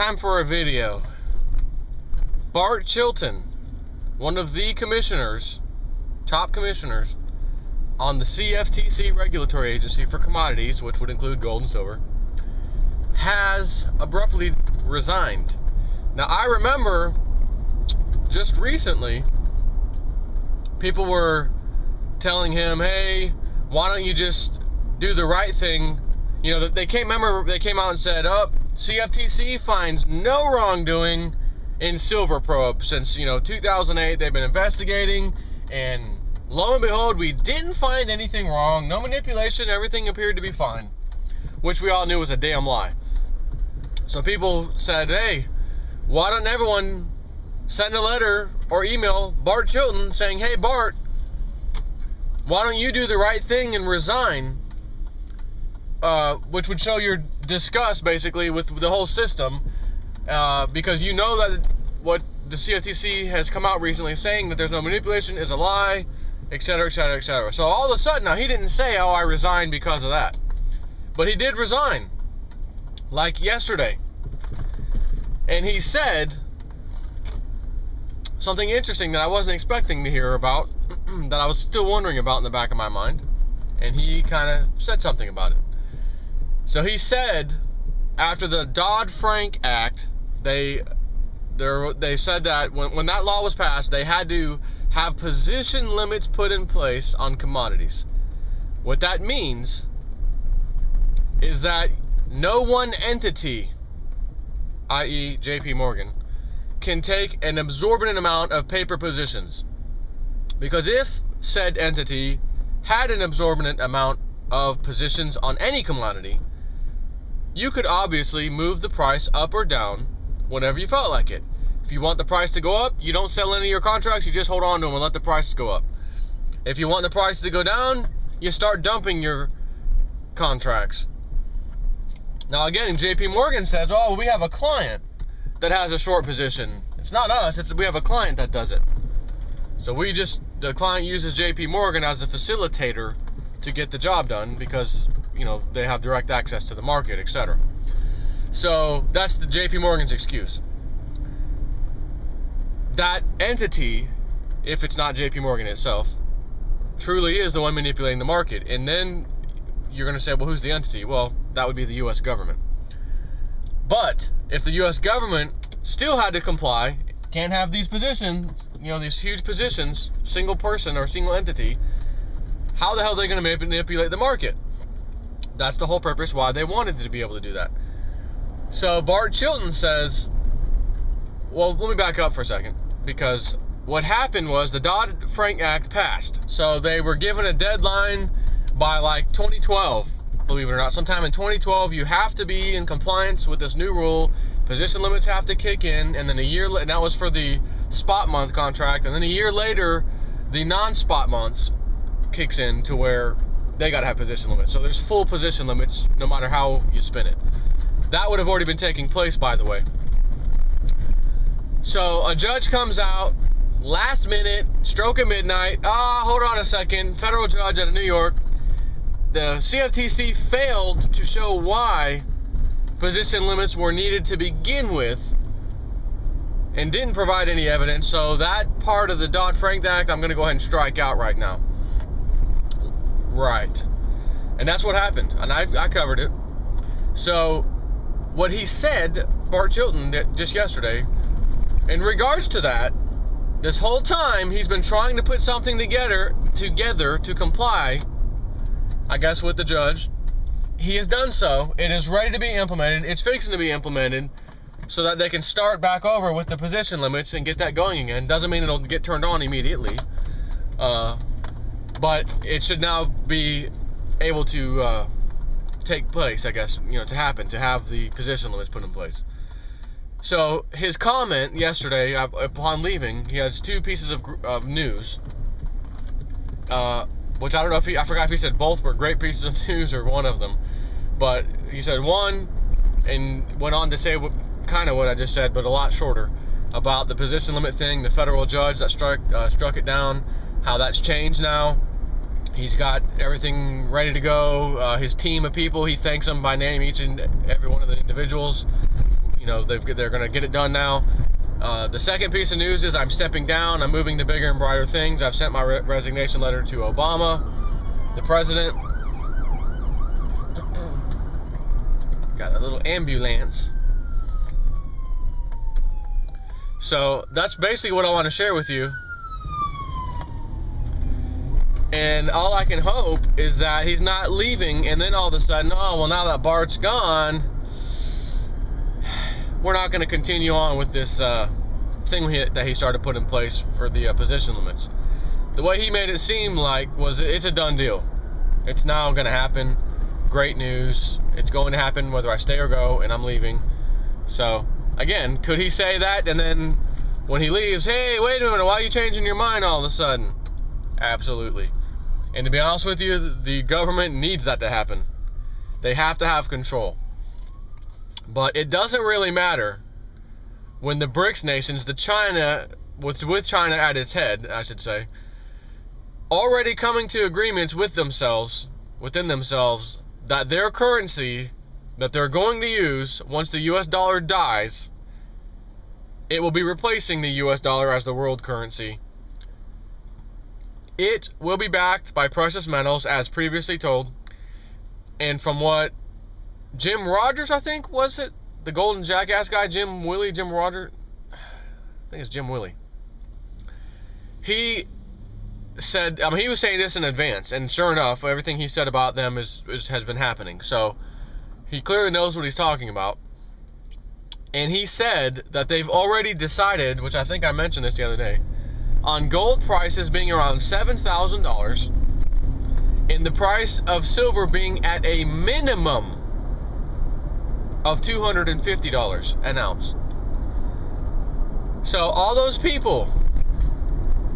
time for a video. Bart Chilton, one of the commissioners, top commissioners on the CFTC regulatory agency for commodities, which would include gold and silver, has abruptly resigned. Now, I remember just recently people were telling him, hey, why don't you just do the right thing? You know, they came out and said, oh, CFTC finds no wrongdoing in silver probe. Since, 2008, they've been investigating, and lo and behold, we didn't find anything wrong. No manipulation, everything appeared to be fine, which we all knew was a damn lie. So people said, hey, why don't everyone send a letter or email Bart Chilton saying, hey, Bart, why don't you do the right thing and resign? Which would show your disgust, basically, with the whole system, because you know that what the CFTC has come out recently saying that there's no manipulation is a lie, etc., etc., etc. So all of a sudden, now he didn't say, oh, I resigned because of that, but he did resign, like yesterday, and he said something interesting that I wasn't expecting to hear about, that I was still wondering about in the back of my mind, and he kind of said something about it. So he said, after the Dodd-Frank Act, they said that when that law was passed, they had to have position limits put in place on commodities. What that means is that no one entity, i.e. JP Morgan, can take an exorbitant amount of paper positions. Because if said entity had an exorbitant amount of positions on any commodity, you could obviously move the price up or down whenever you felt like it. If you want the price to go up, you don't sell any of your contracts, you just hold on to them and let the prices go up. If you want the price to go down, you start dumping your contracts. Now again, JP Morgan says, oh, we have a client that has a short position. It's not us, we have a client that does it. So the client uses JP Morgan as a facilitator to get the job done because, they have direct access to the market, etc. So that's the JP Morgan's excuse. That entity, if it's not JP Morgan itself, truly is the one manipulating the market. And then you're going to say, well, who's the entity? Well, that would be the U.S. government. But if the U.S. government still had to comply, can't have these positions, these huge positions, single person or single entity, how the hell are they going to manipulate the market? That's the whole purpose why they wanted to be able to do that. So Bart Chilton says, well, let me back up for a second, because what happened was the Dodd-Frank Act passed. So they were given a deadline by like 2012, believe it or not. Sometime in 2012, you have to be in compliance with this new rule. Position limits have to kick in, and then and that was for the spot month contract, and then a year later, the non-spot months kicks in to where they got to have position limits. So there's full position limits no matter how you spin it. That would have already been taking place, by the way. So a judge comes out last minute, stroke of midnight. Hold on a second. Federal judge out of New York. The CFTC failed to show why position limits were needed to begin with and didn't provide any evidence. So that part of the Dodd-Frank Act, I'm going to go ahead and strike out right now. Right. And that's what happened. And I covered it. So what he said, Bart Chilton, just yesterday, in regards to that, this whole time he's been trying to put something together to comply, I guess, with the judge. He has done so. It is ready to be implemented. It's fixing to be implemented so that they can start back over with the position limits and get that going again. Doesn't mean it'll get turned on immediately. But it should now be able to take place, I guess, to happen, to have the position limits put in place. So his comment yesterday, upon leaving, he has two pieces of news, which I don't know if I forgot if he said both were great pieces of news or one of them. But he said one, and went on to say kind of what I just said, but a lot shorter, about the position limit thing, the federal judge that struck it down, how that's changed now. He's got everything ready to go. His team of people, he thanks them by name, each and every one of the individuals. You know, they're going to get it done now. The second piece of news is I'm stepping down. I'm moving to bigger and brighter things. I've sent my resignation letter to Obama, the president. Got a little ambulance. So that's basically what I want to share with you. And all I can hope is that he's not leaving, and then all of a sudden, oh, well, now that Bart's gone, we're not going to continue on with this thing that he started putting in place for the position limits. The way he made it seem like was it's a done deal. It's now going to happen. Great news. It's going to happen whether I stay or go, and I'm leaving. So, again, could he say that, and then when he leaves, hey, wait a minute, why are you changing your mind all of a sudden? Absolutely. And to be honest with you, the government needs that to happen. They have to have control. But it doesn't really matter when the BRICS nations, with China at its head, I should say, already coming to agreements within themselves, that their currency that they're going to use once the US dollar dies, it will be replacing the US dollar as the world currency. It will be backed by precious metals, as previously told. And from what Jim Rogers, I think, was it? The Golden Jackass guy, Jim Rogers? I think it's Jim Willie. He said, he was saying this in advance, and sure enough, everything he said about them has been happening. So, he clearly knows what he's talking about. And he said that they've already decided, which I think I mentioned this the other day, on gold prices being around $7,000 and the price of silver being at a minimum of $250 an ounce. So all those people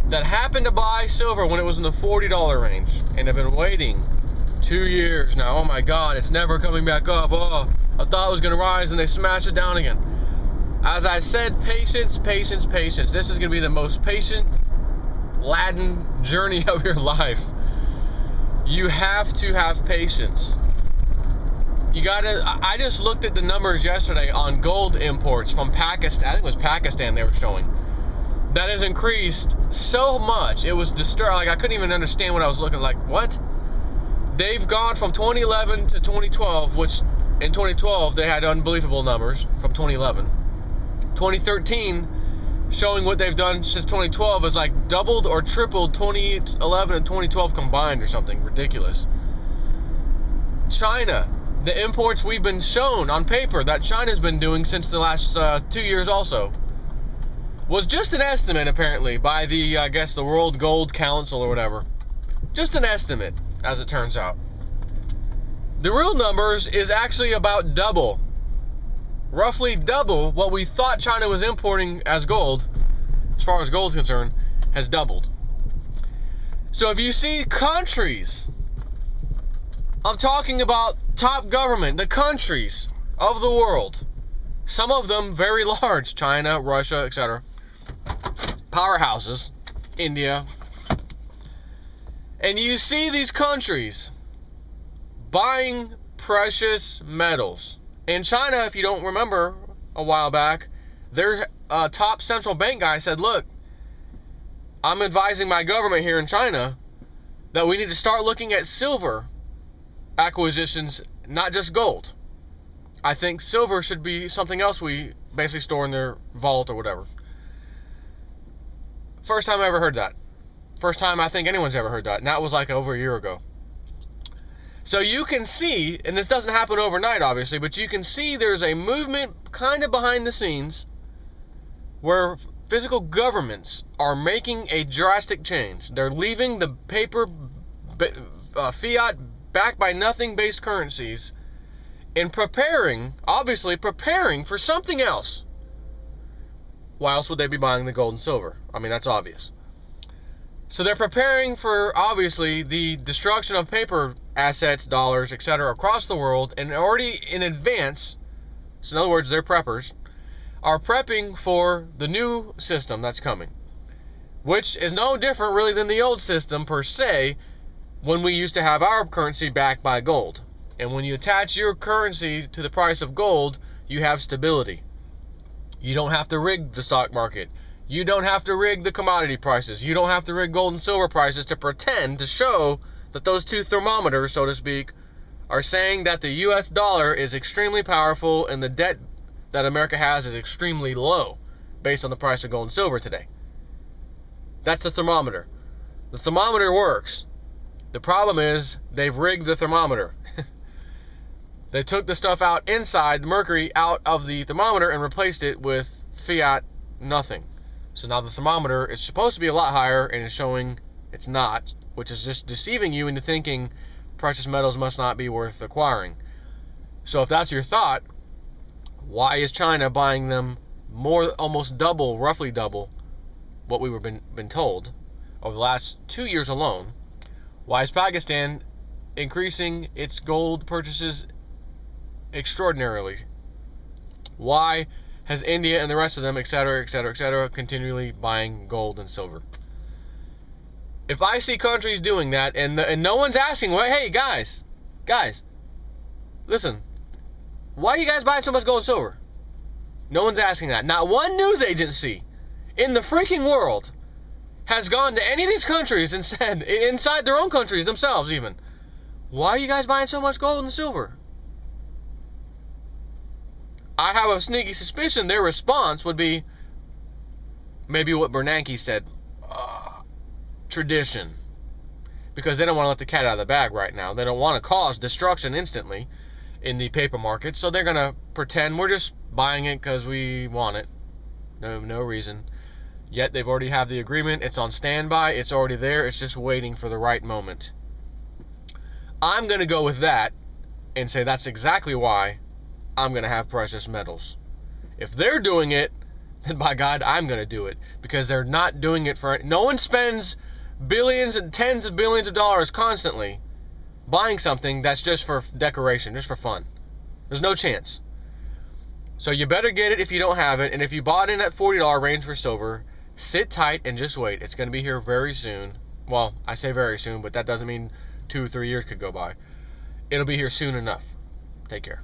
that happened to buy silver when it was in the $40 range and have been waiting 2 years now, oh my God, it's never coming back up. Oh, I thought it was going to rise and they smashed it down again. As I said, patience, patience, patience. This is going to be the most patient-laden journey of your life. You have to have patience. I just looked at the numbers yesterday on gold imports from Pakistan. I think it was Pakistan they were showing. That has increased so much. It was disturbing. Like, I couldn't even understand what I was looking like. What? They've gone from 2011 to 2012, which in 2012 they had unbelievable numbers from 2011. 2013, showing what they've done since 2012, is like doubled or tripled 2011 and 2012 combined or something ridiculous. China, the imports we've been shown on paper that China's been doing since the last 2 years also, was just an estimate apparently by the, I guess, the World Gold Council or whatever. Just an estimate, as it turns out. The real numbers is actually about double. Roughly double what we thought China was importing as gold, as far as gold is concerned, has doubled. So if you see countries, I'm talking about top government, the countries of the world, some of them very large, China, Russia, etc., powerhouses, India, and you see these countries buying precious metals. In China, if you don't remember, a while back, their top central bank guy said, look, I'm advising my government here in China that we need to start looking at silver acquisitions, not just gold. I think silver should be something else we basically store in their vault or whatever. First time I ever heard that. First time I think anyone's ever heard that, and that was like over a year ago. So you can see, and this doesn't happen overnight obviously, but you can see there's a movement kind of behind the scenes where physical governments are making a drastic change. They're leaving the paper, fiat, backed by nothing based currencies and obviously preparing for something else. Why else would they be buying the gold and silver? I mean, that's obvious. So they're preparing for, obviously, the destruction of paper assets, dollars, etc. across the world, and already in advance, so in other words, they're preppers, are prepping for the new system that's coming, which is no different really than the old system per se, when we used to have our currency backed by gold. And when you attach your currency to the price of gold, you have stability. You don't have to rig the stock market. You don't have to rig the commodity prices. You don't have to rig gold and silver prices to pretend to show that those two thermometers, so to speak, are saying that the U.S. dollar is extremely powerful and the debt that America has is extremely low based on the price of gold and silver today. That's the thermometer. The thermometer works. The problem is they've rigged the thermometer. They took the stuff out inside, the mercury, out of the thermometer and replaced it with fiat nothing. So now the thermometer is supposed to be a lot higher and is showing it's not, which is just deceiving you into thinking precious metals must not be worth acquiring. So if that's your thought, why is China buying them more, almost double, roughly double what we were been told over the last 2 years alone? Why is Pakistan increasing its gold purchases extraordinarily? Why has India and the rest of them, etc., etc., etc., continually buying gold and silver? If I see countries doing that and no one's asking, well, hey, guys, listen, why are you guys buying so much gold and silver? No one's asking that. Not one news agency in the freaking world has gone to any of these countries and said, inside their own countries themselves even, why are you guys buying so much gold and silver? I have a sneaky suspicion their response would be maybe what Bernanke said, tradition. Because they don't want to let the cat out of the bag right now. They don't want to cause destruction instantly in the paper market, so they're going to pretend we're just buying it because we want it. No reason. Yet they've already have the agreement. It's on standby. It's already there. It's just waiting for the right moment. I'm going to go with that and say that's exactly why I'm going to have precious metals. If they're doing it, then by God, I'm going to do it. Because they're not doing it for... No one spends billions and tens of billions of dollars constantly buying something that's just for decoration, just for fun. There's no chance. So you better get it if you don't have it. And if you bought in at $40 range for silver, sit tight and just wait. It's going to be here very soon. Well, I say very soon, but that doesn't mean 2 or 3 years could go by. It'll be here soon enough. Take care.